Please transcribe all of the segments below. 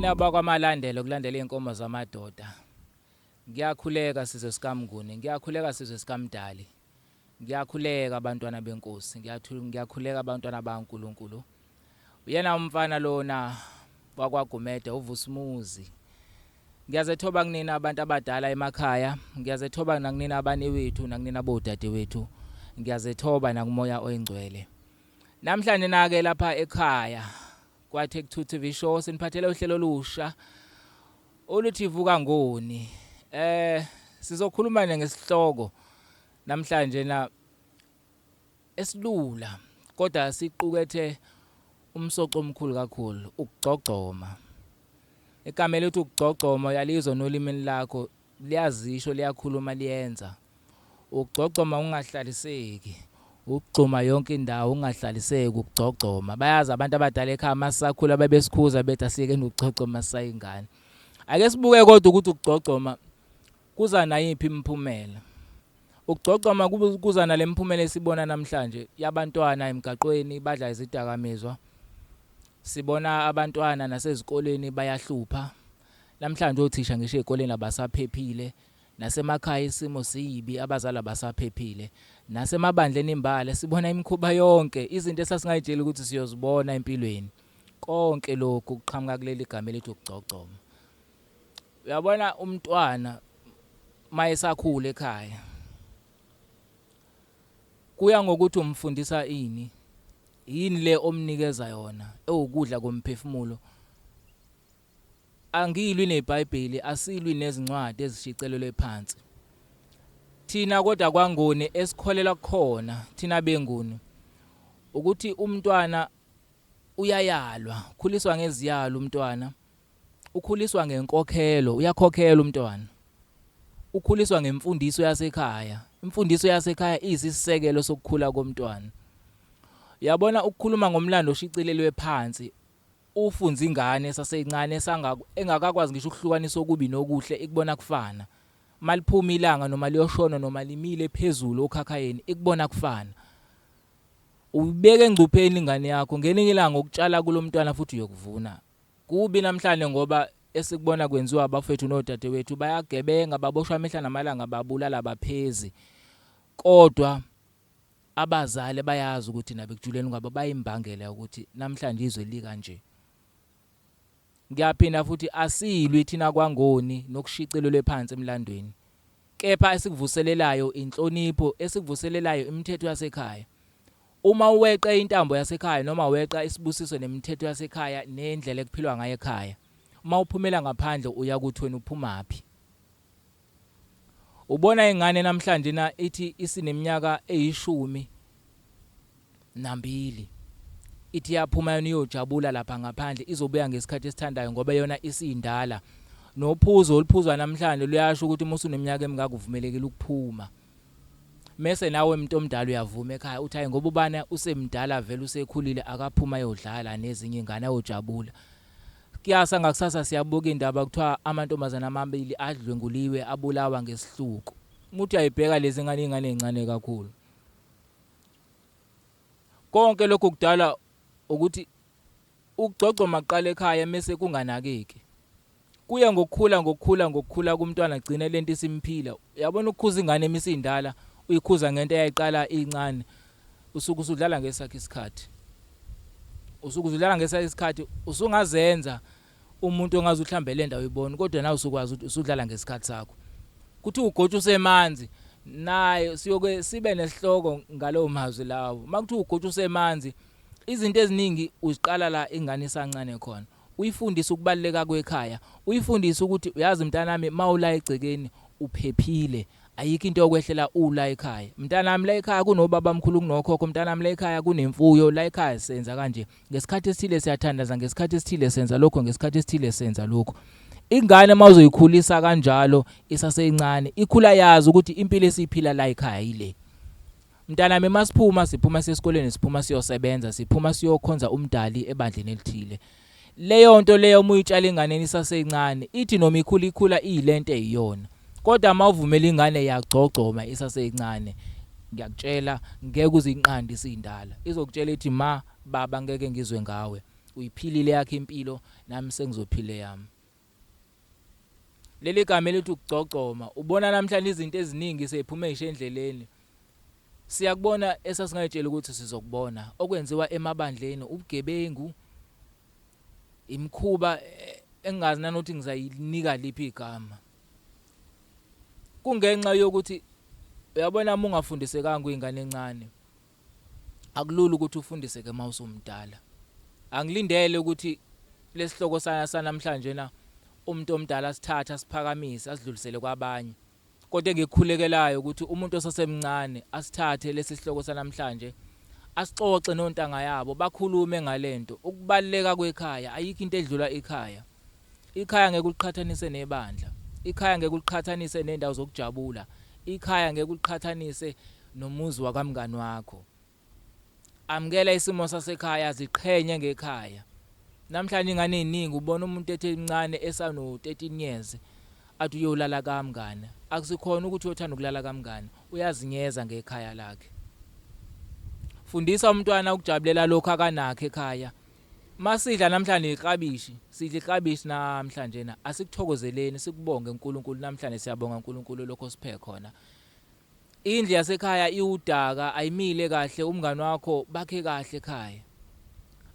Thina bakwaMalandela okulandela inkomo zamadoda. Ngiyakhuleka sizwe sikaMnguni, ngiyakhuleka sizwe sikaMdali. Ngiyakhuleka abantwana benkosi, ngiyakhuleka abantwana baNkulunkulu. Uyena umfana lona wakwaGumede uVusumuzi. Ngiyazethoba kunina abantu abadala emakhaya, ngiyazethoba nakunina abane wethu nakunina bodade wethu. Ngiyazethoba nakumoya oyingcwele. Namhlanje nake lapha ekhaya kwathi kuThuthi Visho siniphathele uhlelo olusha oluthi vuka ngoni. Sizokhuluma ngesihloko namhlanje na esilula kodwa siqukethe umsoco omkhulu kakhulu ukugcogcoma. Igama lethu ukugcogcoma yalizwa nolimini lakho liyazisho liyakhuluma liyenza. Ukugcogcoma ungahlaliseki, ukugcuma yonke indawo ungahlaliseki ukugcogcoma. Bayazi abantu abadala ekhaya masakhula babesikhuza bethi asike nokugcogcoma sayingane. Ake sibuke kodwa ukuthi ukugcogcoma kuza nayiphi imiphumela. Ukugcogcoma kuza nalemphumela esibona namhlanje yabantwana emgaqweni badla izidakamizwa. Sibona abantwana nasezikoleni bayahlupha. Namhlanje othisha ngisho ezikoleni abasaphephile. Nasemakhaya isimo siyibi abazali abasaphephile. Nasemabandleni imbala sibona imikhuba yonke izinto esasingayitshela ukuthi siyozibona empilweni. Konke lokhu kuqhamuka kuleli igama lethu ukugcogcoma. Uyabona umntwana mayesakhula ekhaya. Kuya ngokuthi umfundisa ini. Yini le omnikeza yona ewukudla komphefumulo. Angilwi neBhayibheli asilwi nezincwadi ezishicelelwe phansi. Thina kodwa kwaNgoni esikholela kukhona thina beNguni ukuthi umntwana uyayalwa, khuliswa ngeziyalo umntwana. Ukhuliswa ngenkokhelo, uyakhokhela umntwana. Ukhuliswa ngemfundiso yasekhaya. Imfundiso yasekhaya iyisisekelo sokukhula komntwana. Uyabona ukukhuluma ngomlando oshicilelwe phansi ufunza ingane saseyincane engakakwazi ngisho ukuhlukanisa okubi nokuhle ikubona kufana. Maliphuma ilanga noma liyoshona noma limile phezulu okhakhayeni ikubona kufana. Ubeke engcupheni ingane yakho ngelinye ilanga ukutshala kulomntwana futhi uyokuvuna. Kubi namhlanje ngoba esikubona kwenziwa abafethu nodade wethu bayagebenga baboshwa amehla namalanga babulala baphezi. Kodwa abazali bayazi ukuthi nabekujuleni kwabo bayimbangela ukuthi namhlanje izwe lika nje. Ngiyaphinda futhi asilwi thina kwaNgoni nokushicelelwe phansi emlandweni. Kepha esikuvuselelayo inhlonipho, esikuvuselelayo imithetho yasekhaya. Uma uweqa intambo yasekhaya noma uweqa isibusiso nemithetho yasekhaya nendlela ekuphilwa ngayo ekhaya. Uma uphumela ngaphandle uya kuthweni uphumaphi. Ubona ingane namhlanje na ithi isineminyaka eyishumi nambili. Ithi yaphuma yona iyojabula lapha ngaphandle izobuya ngesikhathi esithandayo ngoba yona isindala. Nophuzo oluphuzwa namhlanje luyasho ukuthi musu neminyaka emingaka uvumelekile ukuphuma. Mase nawe umuntu omdala uyavuma ekhaya uthi hayi ngoba ubani usemdala vele usekhulile akaphuma ayodlala nezinye ingane ayojabula. Kuyasa ngakusasa siyabuka indaba kuthiwa amantombazana amabili adlwenguliwe abulawa ngesihluku. Umuntu ayibheka lezi ingane ezincane kakhulu. Konke lokho kudala ukuthi ukugcogcoma aqala ekhaya mase kunganakeki. Kuya ngokukhula kumntwana agcine lento isimphila. Uyabona ukukhuza ingane emisindala uyikhuza ngento eyayiqala incane. Usuku usudlala ngesakhe isikhathi. Usuku udlala ngesakhe isikhathi usungazenza umuntu ongaze uhlambele ndawo uyibona kodwa nawe usukwazi ukuthi usudlala ngesikhathi sakho. Kuthi ugotsha usemanzi naye siyoke sibe nesihloko ngalowo mazwi lawo. Makuthi ugotsha usemanzi izinto eziningi uziqala la ingane isancane khona. Uyifundisa ukubaleka kwekhaya. Uyifundisa ukuthi uyazi mntanami mawula egcekeni uphephile. Ayikho into yokwehlela ula ekhaya. Mntanami la ekhaya kunobaba omkhulu kunokhokho, mntanami la ekhaya kunemfuyo, la ekhaya senza kanje. Ngesikhathi esithile siyathandaza, ngesikhathi esithile senza lokho, ngesikhathi esithile senza lokho. Ingane mawuzoyikhulisa kanjalo isaseyincane, ikhula yazi ukuthi impilo esiphila la ekhaya yile. Mntanami siphuma sesikoleni siphuma siyosebenza, siphuma siyokhonza umdali ebandleni elithile. Leyo nto leyo umuyitshala inganeni isaseyincane, ithi noma ikhula iyilento eyiyona. Kodwa mawuvumela ingane yagcogcoma isaseyincane, ngiyakutshela ngeke uzinqande isindala. Izokutshela ithi ma baba ngeke ngizwe ngawe. uyiphilile yakhe impilo nami sengizophila yami. Leli gama elithi ukugcogcoma ubona namhlanje izinto eziningi seziphuma ezendleleni. Siyakubona esasingayitshela ukuthi sizokubona okwenziwa emabandleni, ubugebengu, imkhuba engazi nanokuthi ngizayinika liphi igama. Kungenxa yokuthi uyabona uma ungafundisekanga ingane encane akulula ukuthi ufundiseke mawusumdala. Angilindele ukuthi lesihloko sanamhlanje na umuntu omdala sithatha asiphakamise asidlulisele kwabanye. Kodwa ngikukhulekelayo ukuthi umuntu osasemncane asithathe lesi sihloko sanamhlanje asixoxe nontanga yabo bakhulume ngalento ukubaleka kwekhaya. Ayikho into edlula ikhaya. Ikhaya ngeke uliqhathanise nebandla. Ikhaya ngeke uliqhathanise nendawo zokujabula. Ikhaya ngeke uliqhathanise nomuzi wakamngani wakho. Amkela isimo sasekhaya, ziqhenye ngekhaya. Namhlanje ingane eziningi ubona umuntu ethi esano 13 years athi uyolala kamngane. Akusikhona ukuthi uyothanda ukulala kamngane, uyazinyeza ngekhaya lakhe. Fundisa umntwana ukujabulela lokho akanakho ekhaya. Masidla namhlanje iklabishi, sidla iklabishi namhlanje na asikuthokozeleni sikubonge uNkulunkulu. Namhlanje siyabonga uNkulunkulu lokho siphe khona. Indlu yasekhaya iwudaka, ayimile kahle, umngani wakho bakhe kahle ekhaya.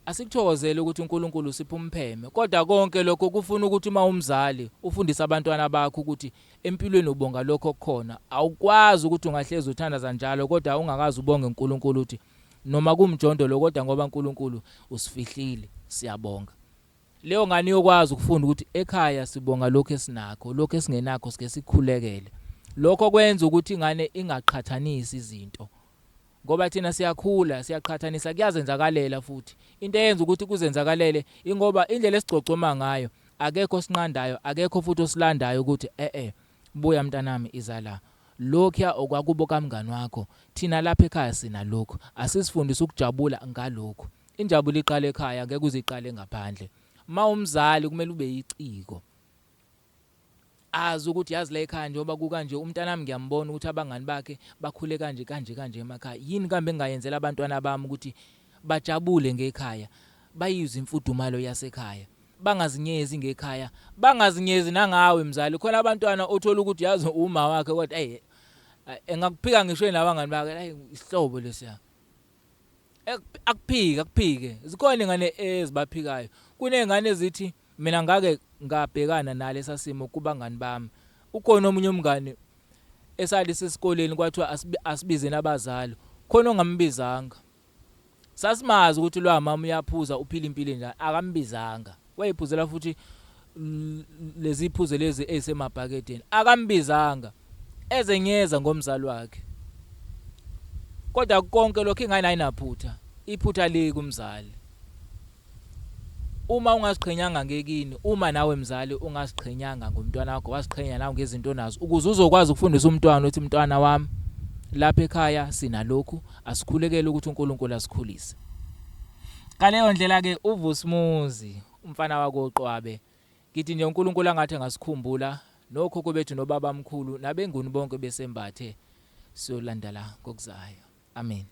Asikuthokozele ukuthi uNkulunkulu usipha umpheme, kodwa konke lokho kufuna ukuthi uma umzali ufundisa abantwana bakho ukuthi empilweni ubonga lokho okukhona. Awukwazi ukuthi ungahlezi uthandaza njalo kodwa ungakazi ubonge uNkulunkulu ukuthi noma kumjondolo kodwa ngoba uNkulunkulu usifihlile, siyabonga. Leyo ngane yokwazi ukufunda ukuthi ekhaya sibonga lokho esinakho, lokho esingenakho sike sikhulekele. Lokho kwenza ukuthi ingane ingaqhathanisi izinto. Ngoba thina siyakhula, siyaqhathanisa, kuyazenzakalela futhi. Into eyenza ukuthi kuzenzakalele ingoba indlela esigcogcoma ngayo akekho sinqandayo, akekho futhi osilandayo ukuthi buya mntanami izala. Lokho okwakubo kamngani wakho, thina lapha ekhaya sina lokho. Asisifundise ukujabula ngalokho. Injabulo iqala ekhaya, ngeke uziqale ngaphandle. Umzali kumele ube yiciko. Azi ukuthi yazi la ekhaya njengoba kukanje umntanami ngiyambona ukuthi abangani bakhe bakhule kanje emakhaya. Yini kambe engayenzela abantwana bami ukuthi bajabule ngekhaya, bayizwe imfudumalo yasekhaya, bangazinyezi ngekhaya, bangazinyezi nangawe mzali. Khona abantwana othola ukuthi yazi uma wakhe kodwa engakuphika ngisho nabangani bakhe isihlobo lesiya. Akuphike. Zikhona ingane ezibaphikayo. Kunezingane ezithi mina ngake ngabhekana nalesa simo kubangani bami. Ukhona omunye umngane esali sesikoleni kwathiwa asibize nabazali. Khona ongambizanga. Sasimazi ukuthi lo mama uyaphuza uphila impilo njani, akambizanga. Wayiphuzela futhi lezi iphuze lezi ezisemabhakedeni. Akambizanga. Ezenyeza ngomzali wakhe. Kodwa konke lokho ingane ayinaphutha. Iphutha le kumzali. Uma ungaziqhenyanga ngekini, uma nawe mzali ungaziqhenyanga ngomntwana wakho, waziqhenya nawe ngezinto onazo, ukuze uzokwazi ukufundisa umntwana ukuthi mntwana wami lapha ekhaya sinalokhu, asikhulekele ukuthi uNkulunkulu asikhulise. Ngaleyo ndlela ke uVusumuzi umfana wako uQwabe ngithi nje uNkulunkulu angathi ngasikhumbula nokhokho bethu nobaba omkhulu nabenguni bonke besembathe siyolandela ngokuzayo. Amen.